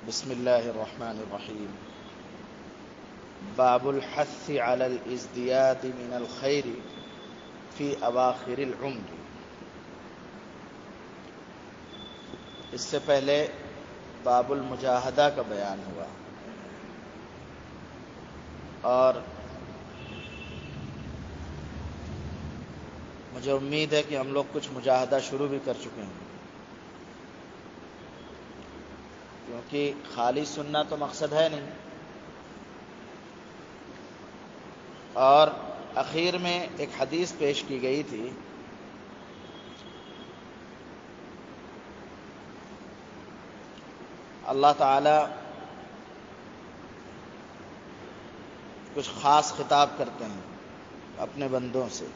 بسم اللہ الرحمن الرحیم باب الحث علی الازدیاد من الخیر فی اواخر العمر۔ اس سے پہلے باب المجاہدہ کا بیان ہوا اور مجھے امید ہے کہ ہم لوگ کچھ مجاہدہ شروع بھی کر چکے ہیں، کیونکہ خالی سننا تو مقصد ہے نہیں۔ اور اخیر میں ایک حدیث پیش کی گئی تھی، اللہ تعالی کچھ خاص خطاب کرتے ہیں اپنے بندوں سے،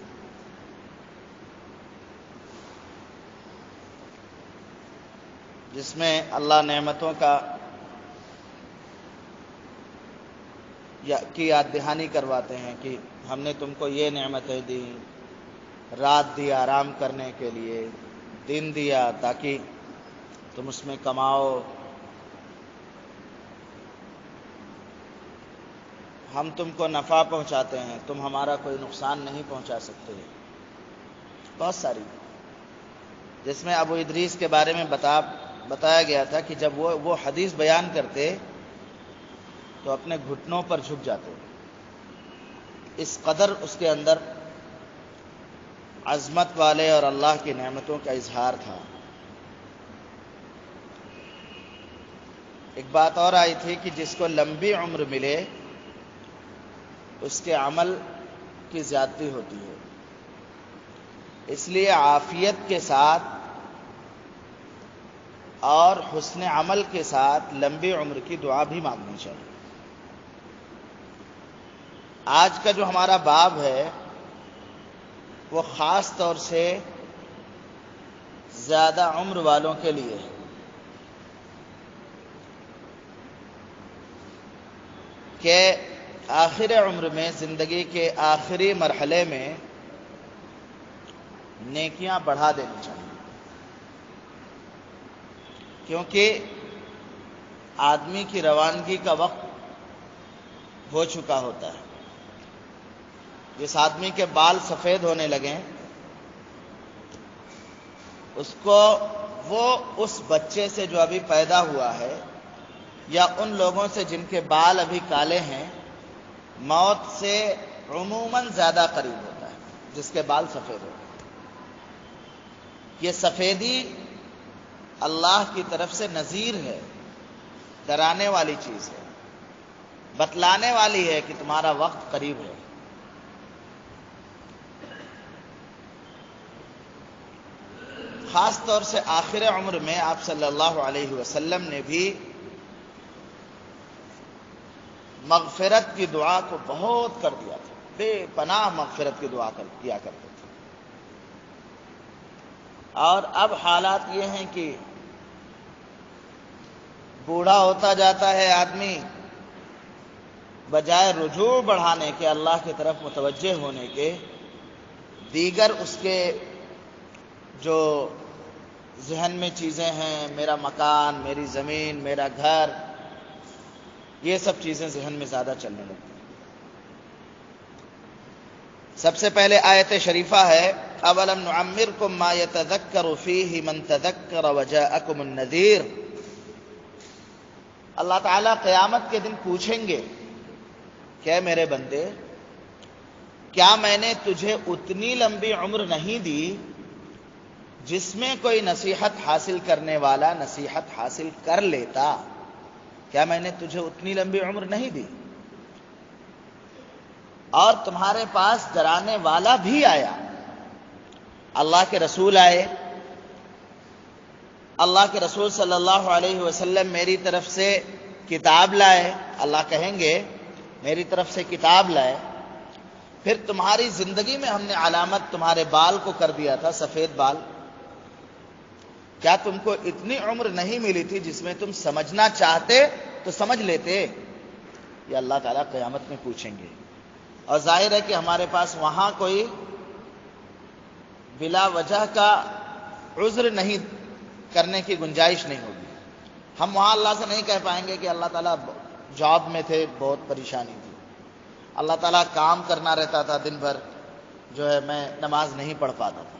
جس میں اللہ نعمتوں کی یاد دہانی کرواتے ہیں کہ ہم نے تم کو یہ نعمتیں دی، رات دی آرام کرنے کے لیے، دن دیا تاکہ تم اس میں کماؤ، ہم تم کو نفع پہنچاتے ہیں، تم ہمارا کوئی نقصان نہیں پہنچا سکتے، بہت ساری، جس میں ابو ادریس کے بارے میں بتایا گیا تھا کہ جب وہ حدیث بیان کرتے تو اپنے گھٹنوں پر جھک جاتے، اس قدر اس کے اندر عظمت والے اور اللہ کی نعمتوں کا اظہار تھا۔ ایک بات اور آئی تھی کہ جس کو لمبی عمر ملے اس کے عمل کی زیادتی ہوتی ہے، اس لیے عافیت کے ساتھ اور حسن عمل کے ساتھ لمبی عمر کی دعا بھی مانگنی چاہیے۔ آج کا جو ہمارا باب ہے وہ خاص طور سے زیادہ عمر والوں کے لیے ہے، کہ آخر عمر میں، زندگی کے آخری مرحلے میں نیکیاں بڑھا دینی چاہیے، کیونکہ آدمی کی روانگی کا وقت ہو چکا ہوتا ہے۔ جس آدمی کے بال سفید ہونے لگیں وہ اس بچے سے جو ابھی پیدا ہوا ہے یا ان لوگوں سے جن کے بال ابھی کالے ہیں، موت سے عموماً زیادہ قریب ہوتا ہے جس کے بال سفید ہوتے ہیں۔ یہ سفیدی اللہ کی طرف سے نذیر ہے، ڈرانے والی چیز ہے، بتلانے والی ہے کہ تمہارا وقت قریب ہے۔ خاص طور سے آخر عمر میں آپ صلی اللہ علیہ وسلم نے بھی مغفرت کی دعا کو بہت کر دیا تھا، بے پناہ مغفرت کی دعا کیا کرتے تھے۔ اور اب حالات یہ ہیں کہ بوڑھا ہوتا جاتا ہے آدمی، بجائے رجوع بڑھانے کے، اللہ کی طرف متوجہ ہونے کے، دیگر اس کے جو ذہن میں چیزیں ہیں، میرا مکان، میری زمین، میرا گھر، یہ سب چیزیں ذہن میں زیادہ چلنے لگتی ہیں۔ سب سے پہلے آیت شریفہ ہے اولم نعمرکم ما یتذکر فیہ من تذکر وجاءکم النذیر۔ اللہ تعالیٰ قیامت کے دن پوچھیں گے کہ اے میرے بندے، کیا میں نے تجھے اتنی لمبی عمر نہیں دی جس میں کوئی نصیحت حاصل کرنے والا نصیحت حاصل کر لیتا؟ کیا میں نے تجھے اتنی لمبی عمر نہیں دی؟ اور تمہارے پاس ڈرانے والا بھی آیا، اللہ کے رسول آئے، اللہ کے رسول صلی اللہ علیہ وسلم میری طرف سے کتاب لائے، اللہ کہیں گے میری طرف سے کتاب لائے، پھر تمہاری زندگی میں ہم نے علامت تمہارے بال کو کر دیا تھا، سفید بال، کیا تم کو اتنی عمر نہیں ملی تھی جس میں تم سمجھنا چاہتے تو سمجھ لیتے؟ یہ اللہ تعالیٰ قیامت میں پوچھیں گے۔ اور ظاہر ہے کہ ہمارے پاس وہاں کوئی بلا وجہ کا عذر نہیں کرنے کی گنجائش نہیں ہوگی۔ ہم وہاں اللہ سے نہیں کہہ پائیں گے کہ اللہ تعالیٰ جاب میں تھے، بہت پریشانی تھی، اللہ تعالیٰ کام کرنا رہتا تھا دن بھر، جو ہے میں نماز نہیں پڑھ پاتا تھا۔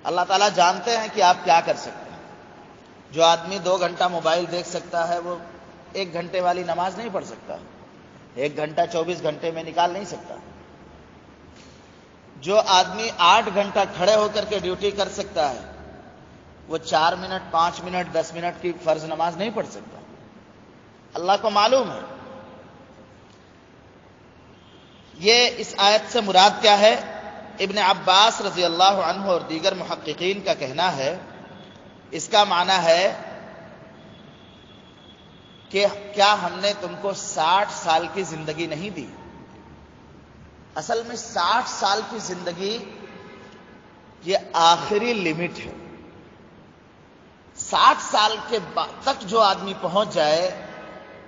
اللہ تعالیٰ جانتے ہیں کہ آپ کیا کر سکتے ہیں۔ جو آدمی 2 گھنٹہ موبائل دیکھ سکتا ہے وہ 1 گھنٹے والی نماز نہیں پڑھ سکتا، 1 گھنٹہ 24 گھنٹے میں نکال نہیں سکتا۔ جو آدمی 8 گھنٹہ کھڑے ہو کر کے ڈیوٹی کر سکتا ہے وہ 4 منٹ 5 منٹ 10 منٹ کی فرض نماز نہیں پڑھ سکتا۔ اللہ کو معلوم ہے۔ یہ اس آیت سے مراد کیا ہے؟ ابن عباس رضی اللہ عنہ اور دیگر محققین کا کہنا ہے اس کا معنی ہے کہ کیا ہم نے تم کو 60 سال کی زندگی نہیں دی؟ اصل میں 60 سال کی زندگی یہ آخری لمٹ ہے۔ 60 سال کے بعد تک جو آدمی پہنچ جائے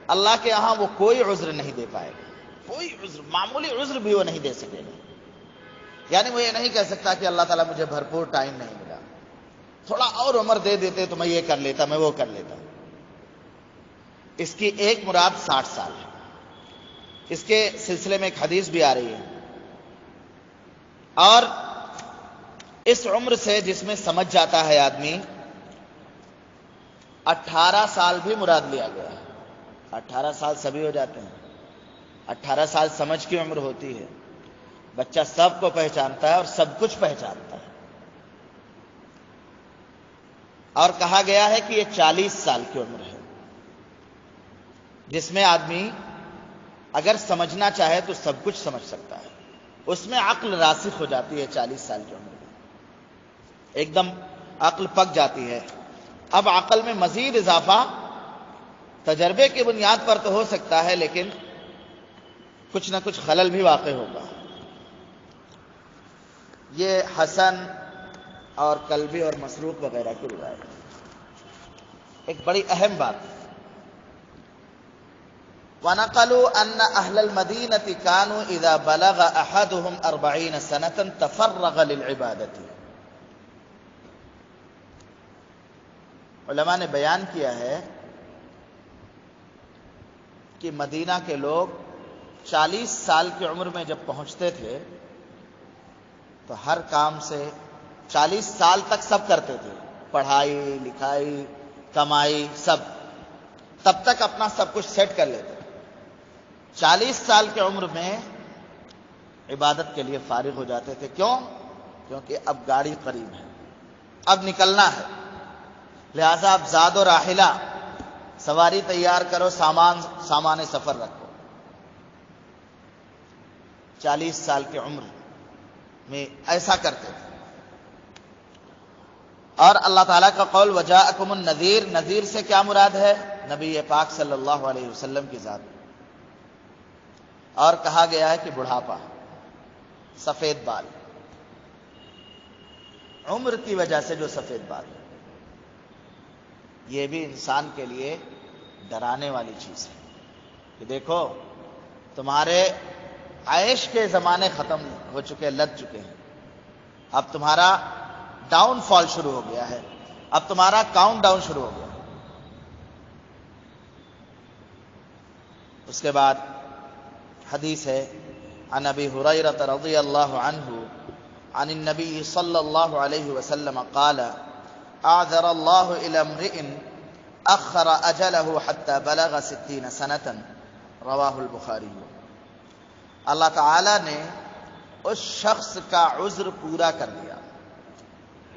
اللہ کے یہاں وہ کوئی عذر نہیں دے پائے گا، کوئی عذر، معمولی عذر بھی وہ نہیں دے سکے گا۔ یعنی وہ یہ نہیں کہہ سکتا کہ اللہ تعالیٰ مجھے بھرپور ٹائم نہیں ملا، تھوڑا اور عمر دے دیتے تو میں یہ کر لیتا، میں وہ کر لیتا۔ اس کی ایک مراد 60 سال ہے۔ اس کے سلسلے میں ایک حدیث بھی آ رہی ہے، اور اس عمر سے جس میں سمجھ جاتا ہے آدمی، 18 سال بھی مراد لیا گیا ہے۔ 18 سال سبھی ہو جاتے ہیں، 18 سال سمجھ کی عمر ہوتی ہے، بچہ سب کو پہچانتا ہے اور سب کچھ پہچانتا ہے۔ اور کہا گیا ہے کہ یہ 40 سال کی عمر ہے جس میں آدمی اگر سمجھنا چاہے تو سب کچھ سمجھ سکتا ہے، اس میں عقل راسخ ہو جاتی ہے۔ 40 سال کی عمر میں ایک دم عقل پک جاتی ہے۔ اب عقل میں مزید اضافہ تجربے کی بنیاد پر تو ہو سکتا ہے، لیکن کچھ نہ کچھ خلل بھی واقع ہوگا۔ یہ حسن اور کلبی اور مسروق وغیرہ کی روایت۔ ایک بڑی اہم بات، وَنَقَلُوا أَنَّ أَهْلَ الْمَدِينَةِ كَانُوا إِذَا بَلَغَ أَحَدُهُمْ 40 سَنَةً تَفَرَّغَ لِلْعِبَادَةِ۔ علماء نے بیان کیا ہے کہ مدینہ کے لوگ 40 سال کی عمر میں جب پہنچتے تھے تو ہر کام سے 40 سال تک سب کرتے تھے، پڑھائی لکھائی کمائی سب، تب تک اپنا سب کچھ سیٹ کر لیتے۔ 40 سال کی عمر میں عبادت کے لیے فارغ ہو جاتے تھے۔ کیوں؟ کیونکہ اب گاڑی قریب ہے، اب نکلنا ہے، لہذا اب زاد و راحلہ، سواری تیار کرو، سامان سفر رکھو۔ 40 سال کی عمر میں ایسا کرتے تھے۔ اور اللہ تعالیٰ کا قول وجاءکم النذیر، نذیر سے کیا مراد ہے؟ نبی پاک صلی اللہ علیہ وسلم کی ذات۔ اور کہا گیا ہے کہ بڑھاپا، سفید بال، عمر کی وجہ سے جو سفید بال، یہ بھی انسان کے لیے ڈرانے والی چیز ہے کہ دیکھو تمہارے عیش کے زمانے ختم ہو چکے، لگ چکے ہیں، اب تمہارا ڈاؤن فال شروع ہو گیا ہے، اب تمہارا کاؤنٹ ڈاؤن شروع ہو گیا۔ اس کے بعد حدیث ہے عن ابی ہریرہ رضی اللہ عنہ عن النبی صلی اللہ علیہ وسلم قال اعذر اللہ الى امرئ اخر اجلہ حتى بلغ 60 سنة رواہ البخاری۔ اللہ تعالی نے اس شخص کا عذر پورا کر دیا،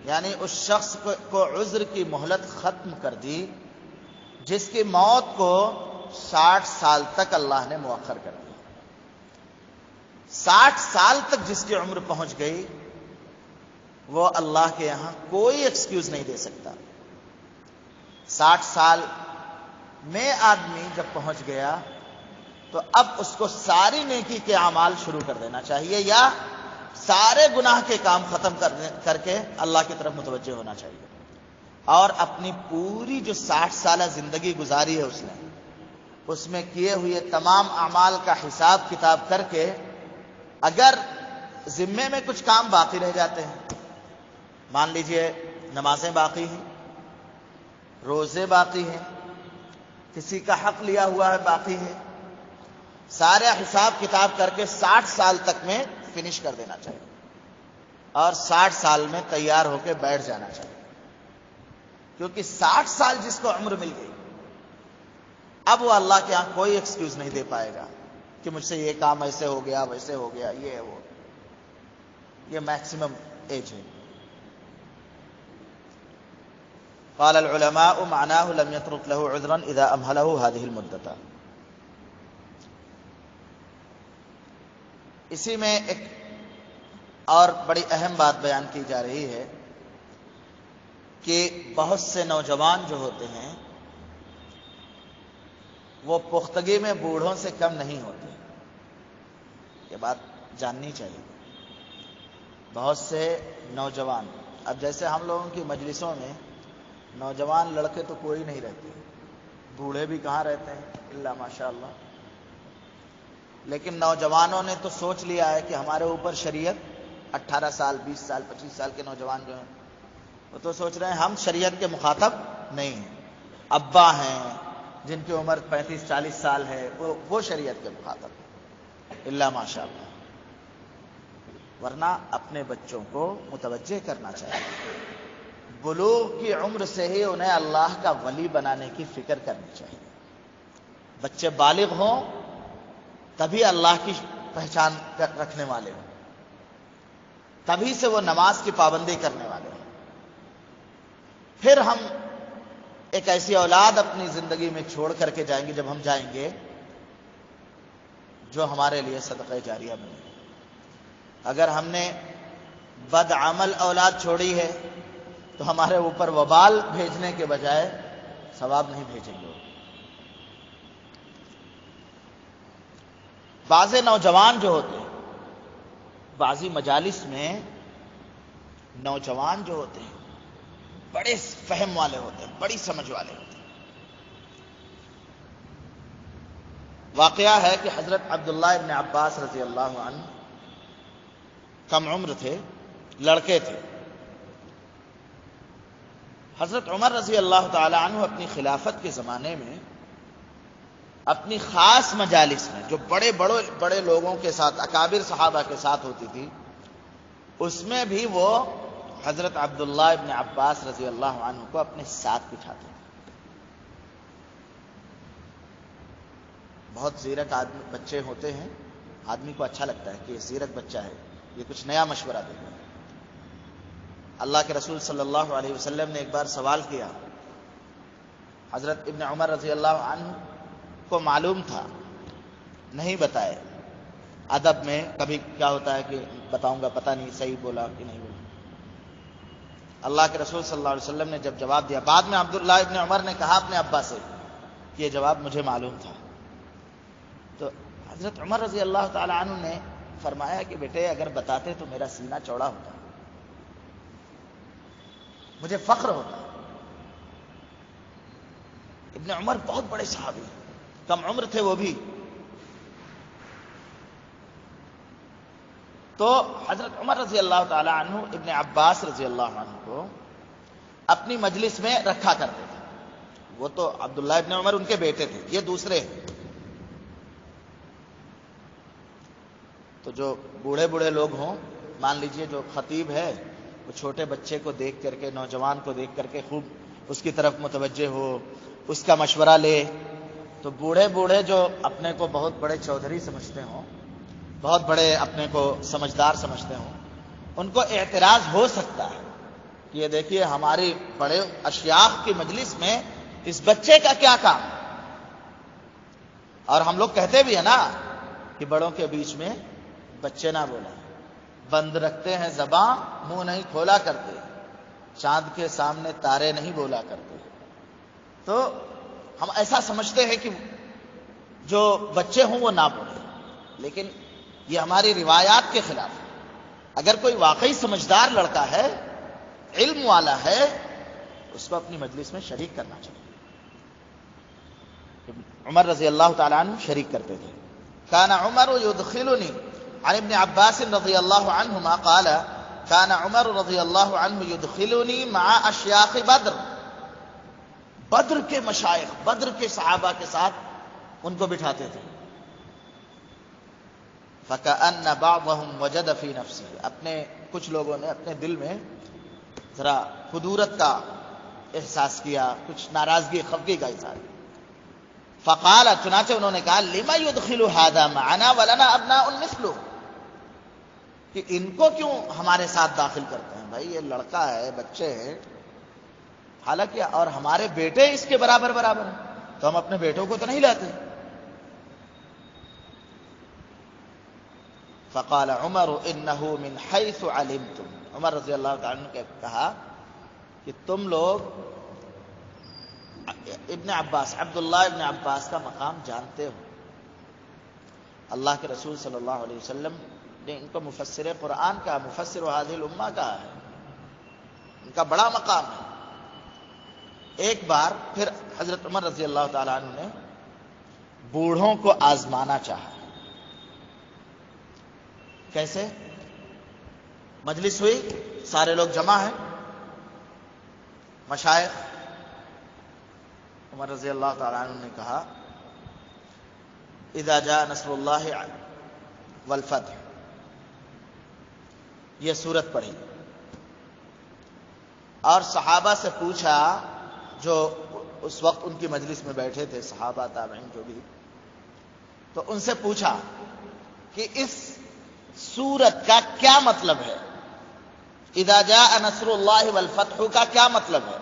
یعنی اس شخص کو عذر کی مہلت ختم کر دی جس کی موت کو 60 سال تک اللہ نے مؤخر کر دیا۔ 60 سال تک جس کی عمر پہنچ گئی وہ اللہ کے یہاں کوئی ایکسکیوز نہیں دے سکتا۔ 60 سال میں آدمی جب پہنچ گیا تو اب اس کو ساری نیکی کے اعمال شروع کر دینا چاہیے، یا سارے گناہ کے کام ختم کر کے اللہ کی طرف متوجہ ہونا چاہیے، اور اپنی پوری جو 60 سالہ زندگی گزاری ہے اس میں کیے ہوئے تمام اعمال کا حساب کتاب کر کے، اگر ذمے میں کچھ کام باقی رہ جاتے ہیں، مان لیجئے نمازیں باقی ہیں، روزے باقی ہیں، کسی کا حق لیا ہوا ہے باقی ہے، سارے حساب کتاب کر کے 60 سال تک میں فنش کر دینا چاہیے اور 60 سال میں تیار ہو کے بیٹھ جانا چاہیے، کیونکہ 60 سال جس کو عمر مل گئی اب وہ اللہ کے یہاں کوئی ایکسکیوز نہیں دے پائے گا کہ مجھ سے یہ کام ایسے ہو گیا ویسے ہو گیا، یہ ہے وہ، یہ میکسیمم ایج ہے۔ قال العلماء معناه لم يترك له عذرا اذا امهله هذه المدة۔ اسی میں ایک اور بڑی اہم بات بیان کی جا رہی ہے کہ بہت سے نوجوان جو ہوتے ہیں وہ پختگی میں بوڑھوں سے کم نہیں ہوتے، یہ بات جاننی چاہیے۔ بہت سے نوجوان، اب جیسے ہم لوگوں کی مجلسوں میں نوجوان لڑکے تو کوئی نہیں رہتے، بوڑھے بھی کہاں رہتے ہیں الا ماشاء اللہ، لیکن نوجوانوں نے تو سوچ لیا ہے کہ ہمارے اوپر شریعت 18 سال 20 سال 25 سال کے نوجوان جو ہیں وہ تو سوچ رہے ہیں ہم شریعت کے مخاطب نہیں ہیں، ابا ہیں جن کی عمر 35 40 سال ہے وہ شریعت کے مخاطب ہیں الا ماشاء اللہ، ورنہ اپنے بچوں کو متوجہ کرنا چاہیے، بلوغ کی عمر سے ہی انہیں اللہ کا ولی بنانے کی فکر کرنی چاہیے۔ بچے بالغ ہوں تبھی اللہ کی پہچان رکھنے والے ہوں، تبھی سے وہ نماز کی پابندی کرنے والے ہوں، پھر ہم ایک ایسی اولاد اپنی زندگی میں چھوڑ کر کے جائیں گے جب ہم جائیں گے جو ہمارے لیے صدقہ جاریہ بنے۔ اگر ہم نے بد عمل اولاد چھوڑی ہے تو ہمارے اوپر وبال بھیجنے کے بجائے ثواب نہیں بھیجیں گے۔ بعض نوجوان جو ہوتے ہیں، بعضی مجالس میں نوجوان جو ہوتے ہیں بڑے فہم والے ہوتے ہیں، بڑی سمجھ والے ہوتے ہیں۔ واقعہ ہے کہ حضرت عبداللہ ابن عباس رضی اللہ عنہ کم عمر تھے، لڑکے تھے۔ حضرت عمر رضی اللہ تعالی عنہ اپنی خلافت کے زمانے میں اپنی خاص مجالس میں جو بڑے لوگوں کے ساتھ اکابر صحابہ کے ساتھ ہوتی تھی، اس میں بھی وہ حضرت عبداللہ ابن عباس رضی اللہ عنہ کو اپنے ساتھ بٹھاتے تھے۔ بہت زیرک آدمی بچے ہوتے ہیں، آدمی کو اچھا لگتا ہے کہ یہ زیرک بچہ ہے، یہ کچھ نیا مشورہ دے گا۔ اللہ کے رسول صلی اللہ علیہ وسلم نے ایک بار سوال کیا، حضرت ابن عمر رضی اللہ عنہ کو معلوم تھا، نہیں بتائے۔ ادب میں کبھی کیا ہوتا ہے کہ بتاؤں گا، پتہ نہیں صحیح بولا کہ نہیں بولا۔ اللہ کے رسول صلی اللہ علیہ وسلم نے جب جواب دیا، بعد میں عبداللہ ابن عمر نے کہا اپنے ابا سے کہ یہ جواب مجھے معلوم تھا، تو حضرت عمر رضی اللہ تعالی عنہ نے فرمایا کہ بیٹے اگر بتاتے تو میرا سینہ چوڑا ہوتا، مجھے فخر ہوتا۔ ابن عمر بہت بڑے صحابی، کم عمر تھے وہ بھی، تو حضرت عمر رضی اللہ تعالی عنہ ابن عباس رضی اللہ عنہ کو اپنی مجلس میں رکھا کرتے تھے۔ وہ تو عبداللہ ابن عمر ان کے بیٹے تھے، یہ دوسرے ہیں۔ تو جو بوڑھے لوگ ہوں، مان لیجئے جو خطیب ہے وہ چھوٹے بچے کو دیکھ کر کے، نوجوان کو دیکھ کر کے خوب اس کی طرف متوجہ ہو، اس کا مشورہ لے، تو بوڑھے جو اپنے کو بہت بڑے چودھری سمجھتے ہوں، بہت بڑے اپنے کو سمجھدار سمجھتے ہوں، ان کو اعتراض ہو سکتا ہے کہ یہ دیکھیے ہماری بڑے اشیاخ کی مجلس میں اس بچے کا کیا کام۔ اور ہم لوگ کہتے بھی ہیں نا کہ بڑوں کے بیچ میں بچے نہ بولیں، بند رکھتے ہیں زباں منہ نہیں کھولا کرتے، چاند کے سامنے تارے نہیں بولا کرتے۔ تو ہم ایسا سمجھتے ہیں کہ جو بچے ہوں وہ نہ بولیں، لیکن یہ ہماری روایات کے خلاف ہے۔ اگر کوئی واقعی سمجھدار لڑکا ہے، علم والا ہے، اس کو اپنی مجلس میں شریک کرنا چاہیے۔ عمر رضی اللہ تعالی عنہ شریک کرتے تھے۔ کان عمر يدخلني عن ابن عباس رضی اللہ عنہما قال كان عمر رضی اللہ عنہ يدخلني مع اشیاخ بدر بدر کے مشائخ، بدر کے صحابہ کے ساتھ ان کو بٹھاتے تھے. فَكَأَنَّ بَعْضَهُمْ وَجَدَ فِي نَفْسِهِ، اپنے کچھ لوگوں نے اپنے دل میں ذرا خدورت کا احساس کیا، کچھ ناراضگی خفگی کا احساس. فقال، چنانچہ انہوں نے کہا لِمَ يُدْخِلُ هَذَا مَعَنَا وَلَنَا أَبْنَاءٌ مِثْلُهُ، کہ ان کو کیوں ہمارے ساتھ داخل کرتے ہیں؟ بھائی یہ لڑکا ہے، بچے ہیں، حالانکہ اور ہمارے بیٹے اس کے برابر برابر ہیں، تو ہم اپنے بیٹوں کو تو نہیں لاتے. فقال عمر انه من حيث علمتم، عمر رضی اللہ تعالیٰ عنہ نے کہا کہ تم لوگ ابن عباس، عبداللہ ابن عباس کا مقام جانتے ہو. اللہ کے رسول صلی اللہ علیہ وسلم نے ان کو مفسر قرآن کا، مفسر هذه الامہ کہا ہے، ان کا بڑا مقام ہے. ایک بار پھر حضرت عمر رضی اللہ تعالیٰ عنہ نے بوڑھوں کو آزمانا چاہا. کیسے؟ مجلس ہوئی، سارے لوگ جمع ہیں، مشائخ. عمر رضی اللہ تعالیٰ عنہ نے کہا اذا جاء نصر اللہ والفتح، یہ سورت پڑھی اور صحابہ سے پوچھا جو اس وقت ان کی مجلس میں بیٹھے تھے، صحابہ تابعین جو بھی، تو ان سے پوچھا کہ اس سورت کا کیا مطلب ہے، اذا جاء نصر اللہ والفتح کا کیا مطلب ہے.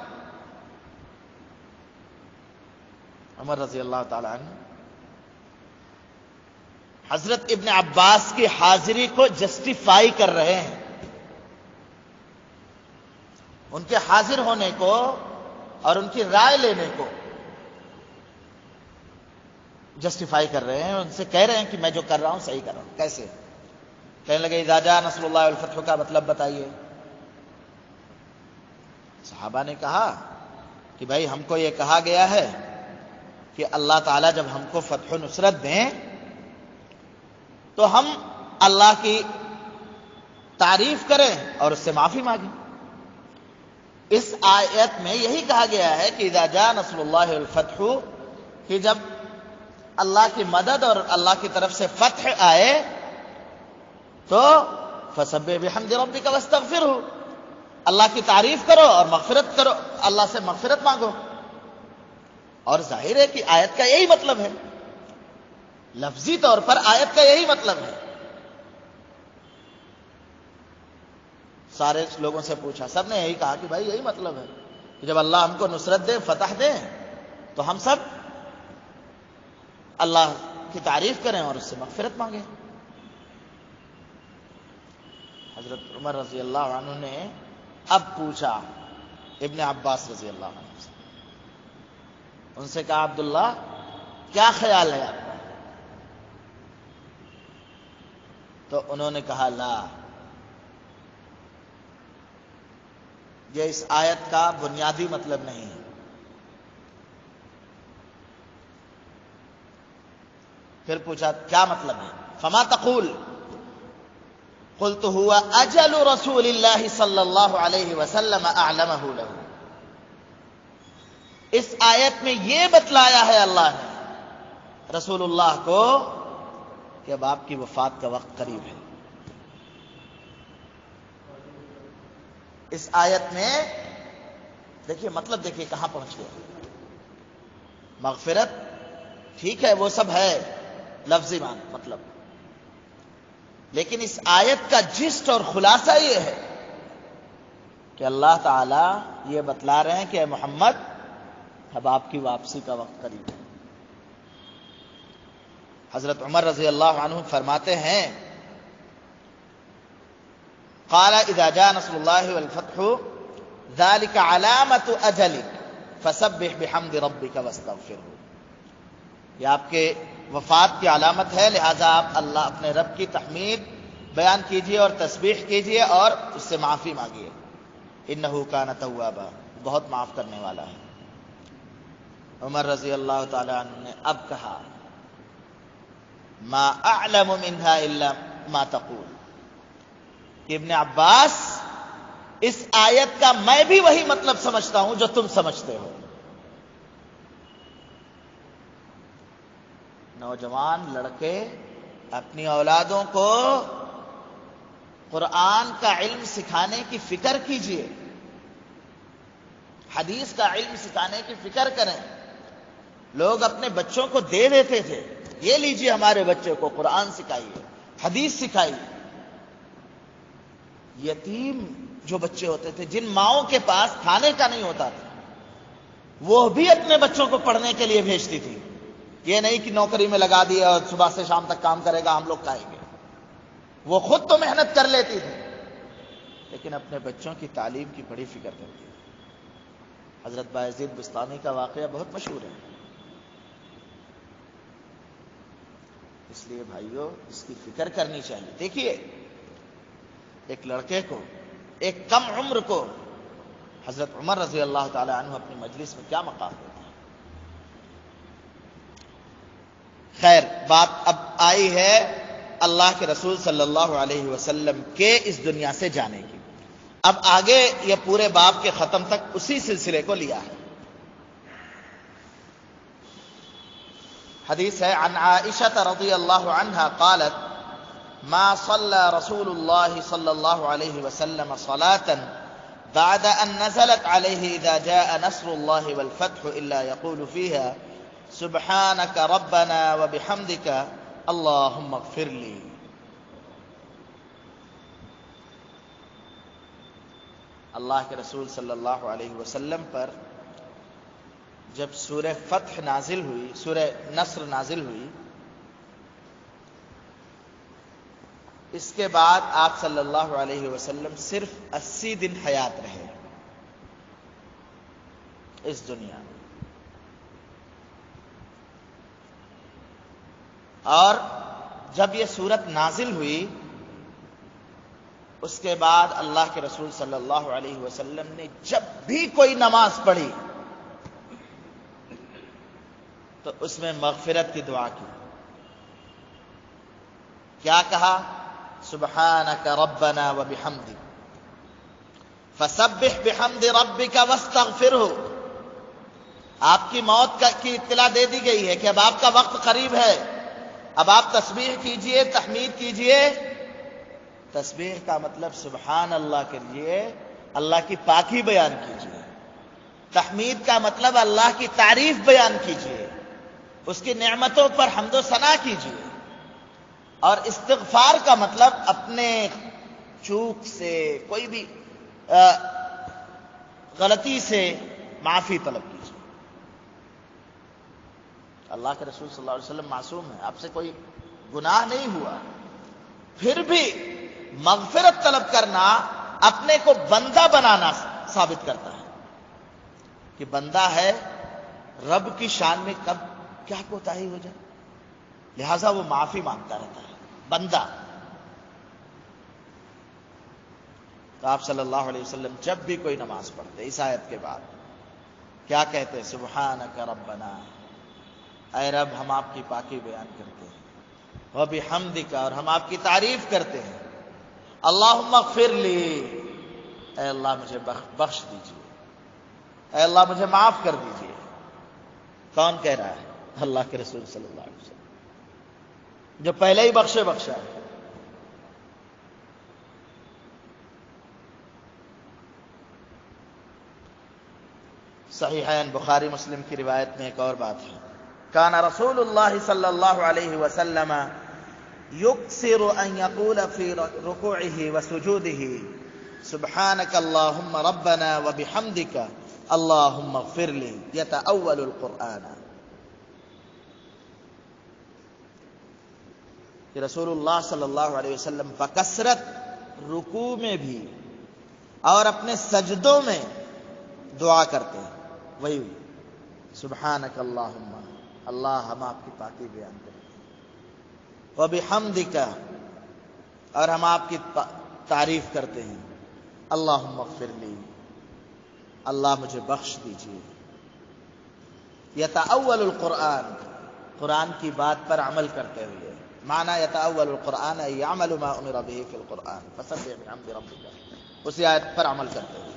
عمر رضی اللہ تعالی عنہ حضرت ابن عباس کی حاضری کو جسٹیفائی کر رہے ہیں، ان کے حاضر ہونے کو اور ان کی رائے لینے کو جسٹیفائی کر رہے ہیں. ان سے کہہ رہے ہیں کہ میں جو کر رہا ہوں صحیح کر رہا ہوں. کیسے؟ کہنے لگے اذا جاء نصر اللہ والفتح کا مطلب بتائیے. صحابہ نے کہا کہ بھائی ہم کو یہ کہا گیا ہے کہ اللہ تعالیٰ جب ہم کو فتح و نصرت دیں تو ہم اللہ کی تعریف کریں اور اس سے معافی مانگیں. اس آیت میں یہی کہا گیا ہے کہ اذا جاء نصر اللہ والفتح، کہ جب اللہ کی مدد اور اللہ کی طرف سے فتح آئے تو فسبح بحمد ربک واستغفرہ، اللہ کی تعریف کرو اور مغفرت کرو، اللہ سے مغفرت مانگو. اور ظاہر ہے کہ آیت کا یہی مطلب ہے، لفظی طور پر آیت کا یہی مطلب ہے. سارے لوگوں سے پوچھا، سب نے یہی کہا کہ بھائی یہی مطلب ہے کہ جب اللہ ہم کو نصرت دے، فتح دے، تو ہم سب اللہ کی تعریف کریں اور اس سے مغفرت مانگیں. حضرت عمر رضی اللہ عنہ نے اب پوچھا ابن عباس رضی اللہ عنہ سے، ان سے کہا عبداللہ کیا خیال ہے آپ کا؟ تو انہوں نے کہا لا، یہ اس آیت کا بنیادی مطلب نہیں ہے. پھر پوچھا کیا مطلب ہے؟ فما تقول؟ قلت هو اجل رسول اللہ صلی اللہ علیہ وسلم اعلمہ له. اس آیت میں یہ بتلایا ہے اللہ نے رسول اللہ کو کہ اب آپ کی وفات کا وقت قریب ہے. اس آیت میں دیکھیے مطلب، دیکھیے کہاں پہنچ گیا. مغفرت ٹھیک ہے، وہ سب ہے لفظی مطلب، لیکن اس آیت کا جسٹ اور خلاصہ یہ ہے کہ اللہ تعالی یہ بتلا رہے ہیں کہ اے محمد اب آپ کی واپسی کا وقت قریب ہے. حضرت عمر رضی اللہ عنہ فرماتے ہیں قال اذا جاء نصر اللہ والفتح ذلك علامۃ اجلک فسبح بحمد ربک واستغفرہ. یہ آپ کے وفات کی علامت ہے، لہذا آپ اللہ اپنے رب کی تحمید بیان کیجئے اور تسبیح کیجئے اور اس سے معافی مانگیے. انہ کان توابا، بہت معاف کرنے والا ہے. عمر رضی اللہ تعالی عنہ نے اب کہا ما اعلم منها الا ما تقول، کہ ابن عباس اس آیت کا میں بھی وہی مطلب سمجھتا ہوں جو تم سمجھتے ہو. نوجوان لڑکے اپنی اولادوں کو قرآن کا علم سکھانے کی فکر کیجئے، حدیث کا علم سکھانے کی فکر کریں۔ لوگ اپنے بچوں کو دے دیتے تھے، یہ لیجئے ہمارے بچے کو قرآن سکھائیے، حدیث سکھائیے۔ یتیم جو بچے ہوتے تھے، جن ماؤں کے پاس کھانے کا نہیں ہوتا تھا، وہ بھی اپنے بچوں کو پڑھنے کے لیے بھیجتی تھی۔ یہ نہیں کہ نوکری میں لگا دیا اور صبح سے شام تک کام کرے گا، ہم لوگ کھائیں گے۔ وہ خود تو محنت کر لیتی تھی، لیکن اپنے بچوں کی تعلیم کی بڑی فکر کرتی تھی۔ حضرت بایزید بستانی کا واقعہ بہت مشہور ہے۔ اس لیے بھائیو، اس کی فکر کرنی چاہیے۔ دیکھیے، ایک لڑکے کو، ایک کم عمر کو حضرت عمر رضی اللہ تعالی عنہ اپنی مجلس میں کیا مقام دیتے ہیں۔ خیر، بات اب آئی ہے اللہ کے رسول صلی اللہ علیہ وسلم کے اس دنیا سے جانے کی۔ اب آگے یہ پورے باب کے ختم تک اسی سلسلے کو لیا ہے۔ حدیث ہے عن عائشہ رضی اللہ عنہا قالت ما صلى رسول الله صلى الله عليه وسلم صلاة بعد أن نزلت عليه إذا جاء نصر الله والفتح إلا يقول فيها سبحانك ربنا وبحمدك اللهم اغفر لي۔ اللہ کے رسول صلی اللہ علیہ وسلم پر جب سورہ فتح نازل ہوئی، سورہ نصر نازل ہوئی، اس کے بعد آپ صلی اللہ علیہ وسلم صرف 80 دن حیات رہے اس دنیا میں۔ اور جب یہ سورت نازل ہوئی، اس کے بعد اللہ کے رسول صلی اللہ علیہ وسلم نے جب بھی کوئی نماز پڑھی تو اس میں مغفرت کی دعا کی۔ کیا کہا؟ سبحانک ربنا وبحمدک فسبح بحمد ربک واستغفرہ۔ آپ کی موت کی اطلاع دے دی گئی ہے کہ اب آپ کا وقت قریب ہے، اب آپ تسبیح کیجئے، تحمید کیجئے۔ تسبیح کا مطلب سبحان اللہ کیجئے، اللہ کی پاکی بیان کیجئے۔ تحمید کا مطلب اللہ کی تعریف بیان کیجئے، اس کی نعمتوں پر حمد و ثنا کیجئے۔ اور استغفار کا مطلب اپنے چوک سے، کوئی بھی غلطی سے معافی طلب کیجئے۔ اللہ کے رسول صلی اللہ علیہ وسلم معصوم ہے، آپ سے کوئی گناہ نہیں ہوا، پھر بھی مغفرت طلب کرنا اپنے کو بندہ بنانا ثابت کرتا ہے کہ بندہ ہے، رب کی شان میں کب کیا کوتاہی ہو جائے، لہذا وہ معافی مانگتا رہتا ہے بندہ۔ تو آپ صلی اللہ علیہ وسلم جب بھی کوئی نماز پڑھتے اس آیت کے بعد کیا کہتے؟ سبحانک ربنا، اے رب ہم آپ کی پاکی بیان کرتے ہیں، وبحمدک، اور ہم آپ کی تعریف کرتے ہیں، اللہم اغفر لی، اے اللہ مجھے بخش دیجیے، اے اللہ مجھے معاف کر دیجیے۔ کون کہہ رہا ہے؟ اللہ کے رسول صلی اللہ علیہ وسلم، جو پہلے ہی بخشا ہے۔ صحیحین بخاری مسلم کی روایت میں ایک اور بات ہے، کان رسول اللہ صلی اللہ علیہ وسلم یکثر ان یقول فی رکوعہ وسجودہ سبحانک اللہم ربنا وبحمدک اللہم اغفر لی، یتأول القرآن۔ کہ رسول اللہ صلی اللہ علیہ وسلم بکثرت رکوع میں بھی اور اپنے سجدوں میں دعا کرتے ہیں، وہی سبحانک اللہم، اللہ ہم آپ کی پاکی بیان کرتے ہیں، وبحمدک، اور ہم آپ کی تعریف کرتے ہیں، اللہم اغفر لی، اللہ مجھے بخش دیجیے۔ یتأول القرآن، قرآن کی بات پر عمل کرتے ہوئے، معنی یتأول القرآن ای یعمل ما امر به فی القرآن فسبح بحمد ربک، اسی آیت پر عمل کرتے ہوئے۔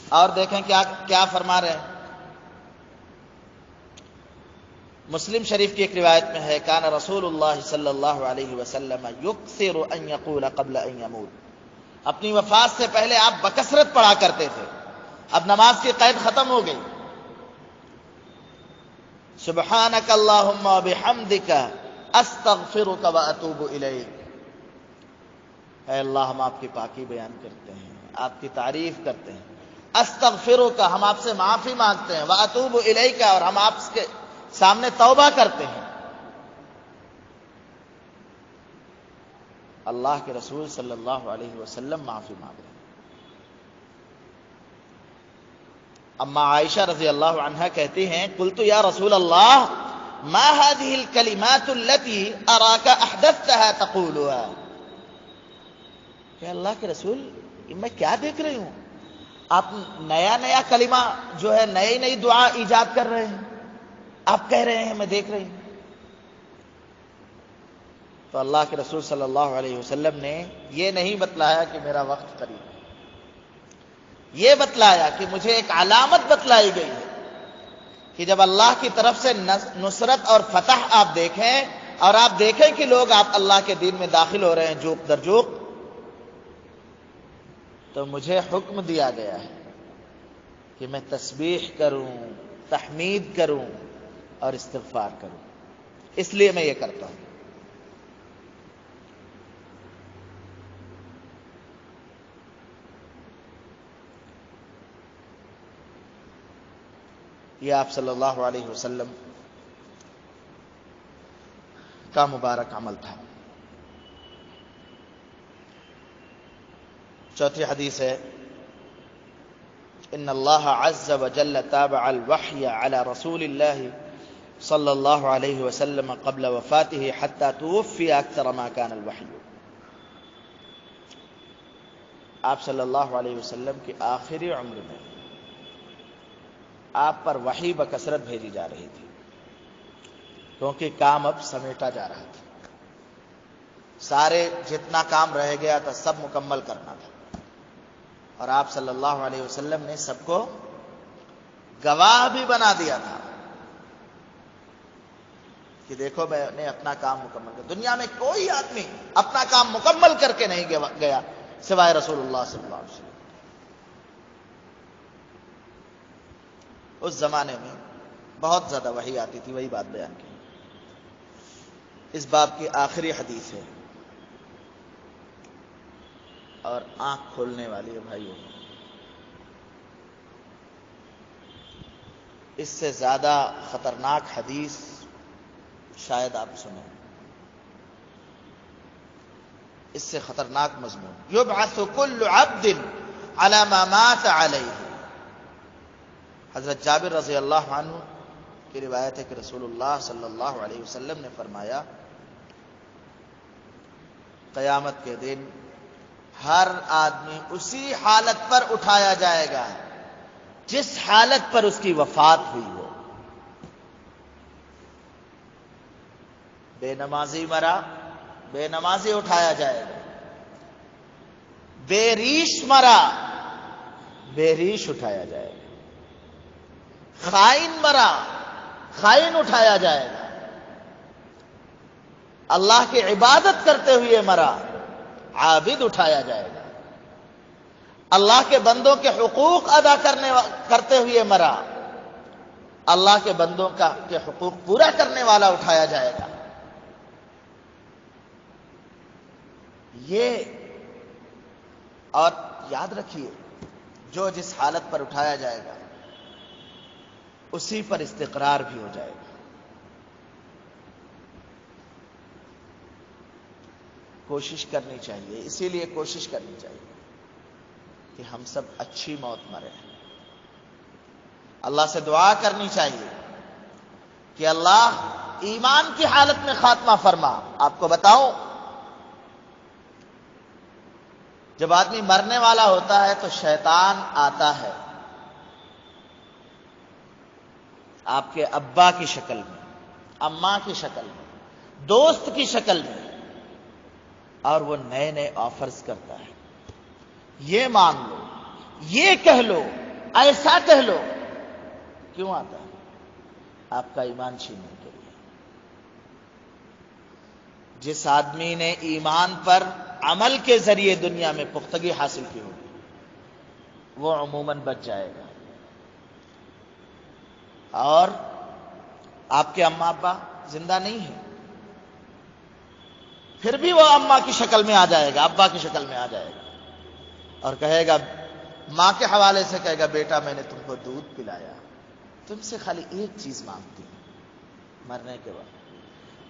اور دیکھیں کیا فرما رہے ہیں، مسلم شریف کی ایک روایت میں ہے کان رسول اللہ صلی اللہ علیہ وسلم یکثر ان یقول قبل ان یموت، اپنی وفات سے پہلے آپ بکثرت پڑھا کرتے تھے، اب نماز کی قید ختم ہو گئی، سبحانک اللہم وبحمدک استغفرک واتوب الیک، اے اللہ ہم آپ کی پاکی بیان کرتے ہیں، آپ کی تعریف کرتے ہیں، استغفرک ہم آپ سے معافی مانگتے ہیں، واتوب الیک اور ہم آپ کے سامنے توبہ کرتے ہیں۔ اللہ کے رسول صلی اللہ علیہ وسلم معافی مانگ رہے ہیں۔ اما عائشہ رضی اللہ عنہا کہتی ہیں قلت یا رسول اللہ ما هذه الكلمات التي اراك احدثتها تقولها، کہ اللہ کے رسول میں کیا دیکھ رہی ہوں، آپ نیا نیا کلمہ جو ہے نئی نئی دعا ایجاد کر رہے ہیں، آپ کہہ رہے ہیں میں دیکھ رہی ہوں۔ تو اللہ کے رسول صلی اللہ علیہ وسلم نے یہ نہیں بتلایا کہ میرا وقت قریب ہے، یہ بتلایا کہ مجھے ایک علامت بتلائی گئی ہے کہ جب اللہ کی طرف سے نصرت اور فتح آپ دیکھیں اور آپ دیکھیں کہ لوگ آپ اللہ کے دین میں داخل ہو رہے ہیں جوق در جوق، تو مجھے حکم دیا گیا ہے کہ میں تسبیح کروں، تحمید کروں اور استغفار کروں، اس لیے میں یہ کرتا ہوں۔ یہ آپ صلی اللہ علیہ وسلم کا مبارک عمل تھا۔ چوتھی حدیث ہے ان اللہ عز وجل تابع الوحی علی رسول اللہ صلی اللہ علیہ وسلم قبل وفاته حتى توفی اکثر ما كان الوحی، آپ صلی اللہ علیہ وسلم کی آخری عمر میں آپ پر وحی بکثرت بھیجی جا رہی تھی، کیونکہ کام اب سمیٹا جا رہا تھا، سارے جتنا کام رہ گیا تھا سب مکمل کرنا تھا، اور آپ صلی اللہ علیہ وسلم نے سب کو گواہ بھی بنا دیا تھا کہ دیکھو میں نے اپنا کام مکمل کیا۔ دنیا میں کوئی آدمی اپنا کام مکمل کر کے نہیں گیا سوائے رسول اللہ صلی اللہ علیہ وسلم۔ اس زمانے میں بہت زیادہ وحی آتی تھی، وہی بات بیان کی۔ اس باب کی آخری حدیث ہے اور آنکھ کھولنے والی ہے بھائیوں، اس سے زیادہ خطرناک حدیث شاید آپ سنیں، اس سے خطرناک مضمون یبعث کل عبد علی ما مات علیہ۔ حضرت جابر رضی اللہ عنہ کی روایت ہے کہ رسول اللہ صلی اللہ علیہ وسلم نے فرمایا قیامت کے دن ہر آدمی اسی حالت پر اٹھایا جائے گا جس حالت پر اس کی وفات ہوئی ہو۔ بے نمازی مرا، بے نمازی اٹھایا جائے گا، بے ریش مرا، بے ریش اٹھایا جائے گا، خائن مرا، خائن اٹھایا جائے گا، اللہ کی عبادت کرتے ہوئے مرا، عابد اٹھایا جائے گا، اللہ کے بندوں کے حقوق ادا کرتے ہوئے مرا، اللہ کے بندوں کے حقوق پورا کرنے والا اٹھایا جائے گا۔ یہ اور یاد رکھیے جو جس حالت پر اٹھایا جائے گا اسی پر استقرار بھی ہو جائے گا۔ کوشش کرنی چاہیے، اسی لیے کوشش کرنی چاہیے کہ ہم سب اچھی موت مریں۔ اللہ سے دعا کرنی چاہیے کہ اللہ ایمان کی حالت میں خاتمہ فرما۔ آپ کو بتاؤں، جب آدمی مرنے والا ہوتا ہے تو شیطان آتا ہے آپ کے ابا کی شکل میں، اماں کی شکل میں، دوست کی شکل میں، اور وہ نئے نئے آفرز کرتا ہے، یہ مانگ لو، یہ کہہ لو، ایسا کہہ لو۔ کیوں آتا ہے؟ آپ کا ایمان چھیننے کے لیے. جس آدمی نے ایمان پر عمل کے ذریعے دنیا میں پختگی حاصل کی ہوگی وہ عموماً بچ جائے گا. اور آپ کے اماں ابا زندہ نہیں ہیں پھر بھی وہ اماں کی شکل میں آ جائے گا, ابا کی شکل میں آ جائے گا اور کہے گا, ماں کے حوالے سے کہے گا, بیٹا میں نے تم کو دودھ پلایا, تم سے خالی ایک چیز مانگتی ہوں مرنے کے بعد.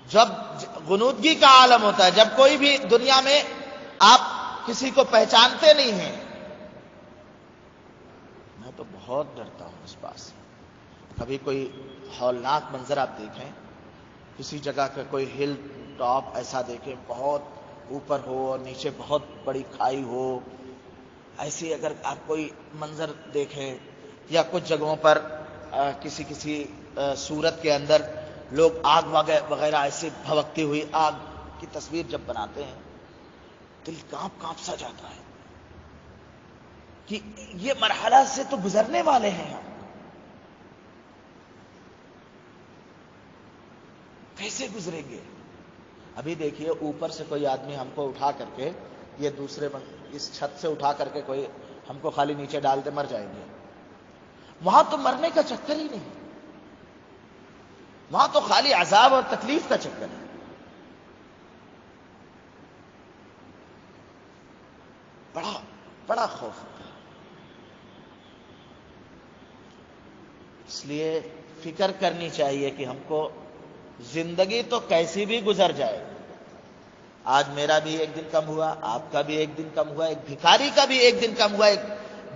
جب غنودگی کا عالم ہوتا ہے, جب کوئی بھی دنیا میں آپ کسی کو پہچانتے نہیں ہیں, میں تو بہت ڈرتا ہوں اس بات سے. کبھی کوئی ہولناک منظر آپ دیکھیں, کسی جگہ کا کوئی ہل ٹاپ ایسا دیکھیں, بہت اوپر ہو اور نیچے بہت بڑی کھائی ہو, ایسی اگر آپ کوئی منظر دیکھیں, یا کچھ جگہوں پر کسی صورت کے اندر لوگ آگ وغیرہ ایسے بھڑکتی ہوئی آگ کی تصویر جب بناتے ہیں, دل کانپ سا جاتا ہے کہ یہ مرحلہ سے تو گزرنے والے ہیں ہم, کیسے گزریں گے. ابھی دیکھیے اوپر سے کوئی آدمی ہم کو اٹھا کر کے, یہ دوسرے اس چھت سے اٹھا کر کے کوئی ہم کو خالی نیچے ڈال دے, مر جائیں گے. وہاں تو مرنے کا چکر ہی نہیں, وہاں تو خالی عذاب اور تکلیف کا چکر ہے. بڑا خوف ہوتا ہے. اس لیے فکر کرنی چاہیے کہ ہم کو زندگی تو کیسی بھی گزر جائے. آج میرا بھی ایک دن کم ہوا, آپ کا بھی ایک دن کم ہوا, ایک بھکاری کا بھی ایک دن کم ہوا, ایک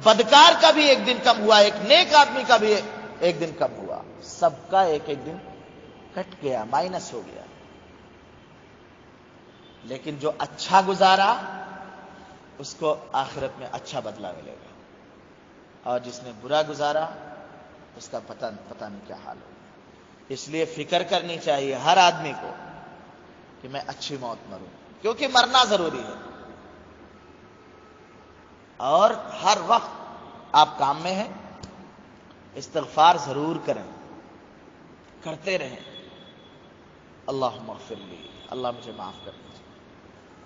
بدکار کا بھی ایک دن کم ہوا, ایک نیک آدمی کا بھی ایک دن کم ہوا. سب کا ایک ایک دن کٹ گیا, مائنس ہو گیا. لیکن جو اچھا گزارا اس کو آخرت میں اچھا بدلہ ملے گا, اور جس نے برا گزارا اس کا پتہ نہیں کیا حال ہوگا. اس لیے فکر کرنی چاہیے ہر آدمی کو کہ میں اچھی موت مروں, کیونکہ مرنا ضروری ہے. اور ہر وقت آپ کام میں ہیں, استغفار ضرور کرتے رہیں. اللہم اغفر لی, اللہ مجھے معاف کر دیجیے.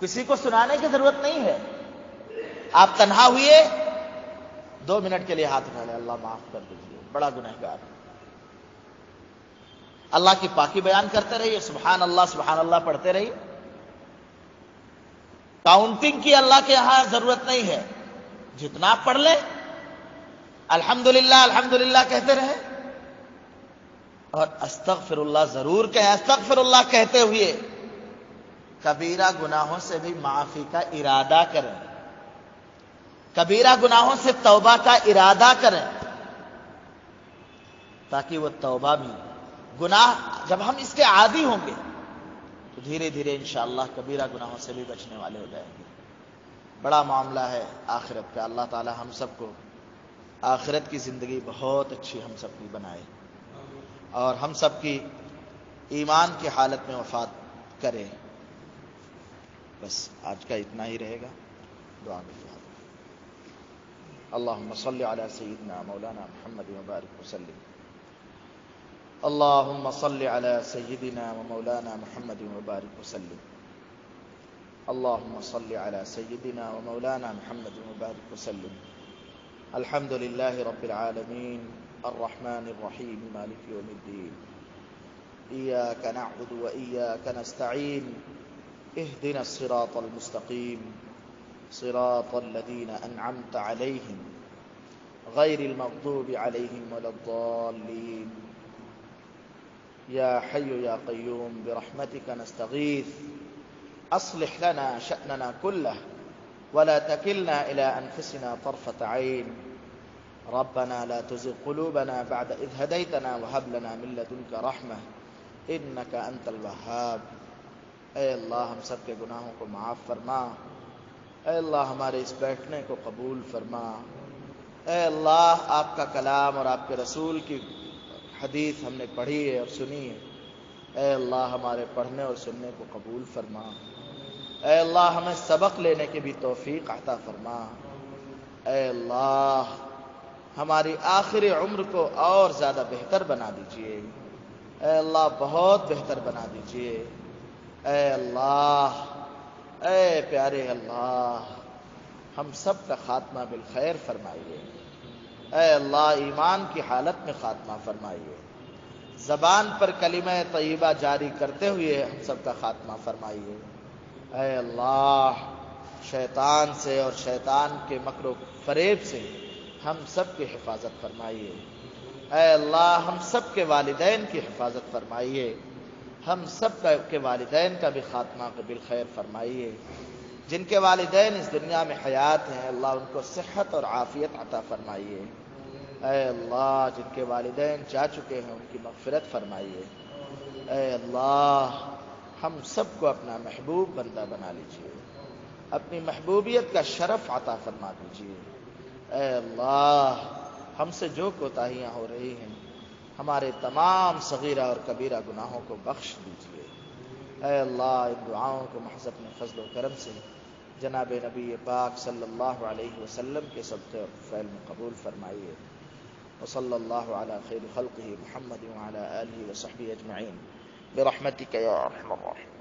کسی کو سنانے کی ضرورت نہیں ہے. آپ تنہا ہوئے 2 منٹ کے لیے ہاتھ اٹھا لیں, اللہ معاف کر دیجیے, بڑا گنہگار ہے. اللہ کی پاکی بیان کرتے رہیے, سبحان اللہ پڑھتے رہیے. کاؤنٹنگ کی اللہ کے یہاں ضرورت نہیں ہے, جتنا آپ پڑھ لیں الحمدللہ کہتے رہیں, اور استغفر اللہ ضرور کہیں. استغفر اللہ کہتے ہوئے کبیرہ گناہوں سے بھی معافی کا ارادہ کریں, کبیرہ گناہوں سے توبہ کا ارادہ کریں, تاکہ وہ توبہ بھی, گناہ جب ہم اس کے عادی ہوں گے تو دھیرے دھیرے انشاءاللہ کبیرہ گناہوں سے بھی بچنے والے ہو جائیں گے. بڑا معاملہ ہے آخرت کا. اللہ تعالی ہم سب کو آخرت کی زندگی بہت اچھی ہم سب کی بنائے, اور ہم سب کی ایمان کی حالت میں وفات کرے. بس آج کا اتنا ہی رہے گا. دعا میں یاد اللہم صلی علی سیدنا مولانا محمد وبارک وسلم. اللہم صلی علی سیدنا ومولانا محمد وبارک وسلم. اللہم صلی علی سیدنا ومولانا محمد وبارک وسلم. الحمد للہ رب العالمین الرحمن الرحیم مالک یوم الدین. ایاک نعبد و ایاک نستعین اهدنا الصراط المستقیم صراط الذین انعمت علیہم غیر المغضوب علیہم ولا الضالین. یا حی یا قیوم برحمتک نستغیث اصلح لنا شأننا كله ولا تكلنا إلى أنفسنا طرفة عين. ربنا لا تزغ قلوبنا بعد إذ هديتنا وهب لنا من لدنك رحمة إنك أنت الوهاب. اے اللہ ہم سب کے گناہوں کو معاف فرما, اے اللہ ہمارے اس بیٹھنے کو قبول فرما, اے اللہ آپ کا کلام اور آپ کے رسول کی حدیث ہم نے پڑھی ہے اور سنی ہے, اے اللہ ہمارے پڑھنے اور سننے کو قبول فرما. اے اللہ ہمیں سبق لینے کی بھی توفیق عطا فرما. اے اللہ ہماری آخری عمر کو اور زیادہ بہتر بنا دیجیے. اے اللہ بہت بہتر بنا دیجئے، اے اللہ، اے پیارے اللہ، ہم سب کا خاتمہ بالخیر فرمائیے، اے اللہ ایمان کی حالت میں خاتمہ فرمائیے، زبان پر کلمہ طیبہ جاری کرتے ہوئے ہم سب کا خاتمہ فرمائیے، اے اللہ شیطان سے اور شیطان کے مکر و فریب سے ہم سب کی حفاظت فرمائیے، اے اللہ ہم سب کے والدین کی حفاظت فرمائیے، ہم سب کے والدین کا بھی خاتمہ بالخیر فرمائیے، جن کے والدین اس دنیا میں حیات ہیں اللہ ان کو صحت اور عافیت عطا فرمائیے، اے اللہ جن کے والدین جا چکے ہیں ان کی مغفرت فرمائیے، اے اللہ ہم سب کو اپنا محبوب بندہ بنا لیجیے، اپنی محبوبیت کا شرف عطا فرما دیجیے، اے اللہ ہم سے جو کوتاہیاں ہو رہی ہیں ہمارے تمام صغیرہ اور کبیرہ گناہوں کو بخش دیجیے، اے اللہ ان دعاؤں کو محض اپنے فضل و کرم سے جناب نبی پاک صلی اللہ علیہ وسلم کے صدقے اور فعل میں قبول فرمائیے، وصلی اللہ علی خیر خلقہ محمد وعلی آلہ وصحبہ اجمعین برحمتک یا ارحم الراحمین۔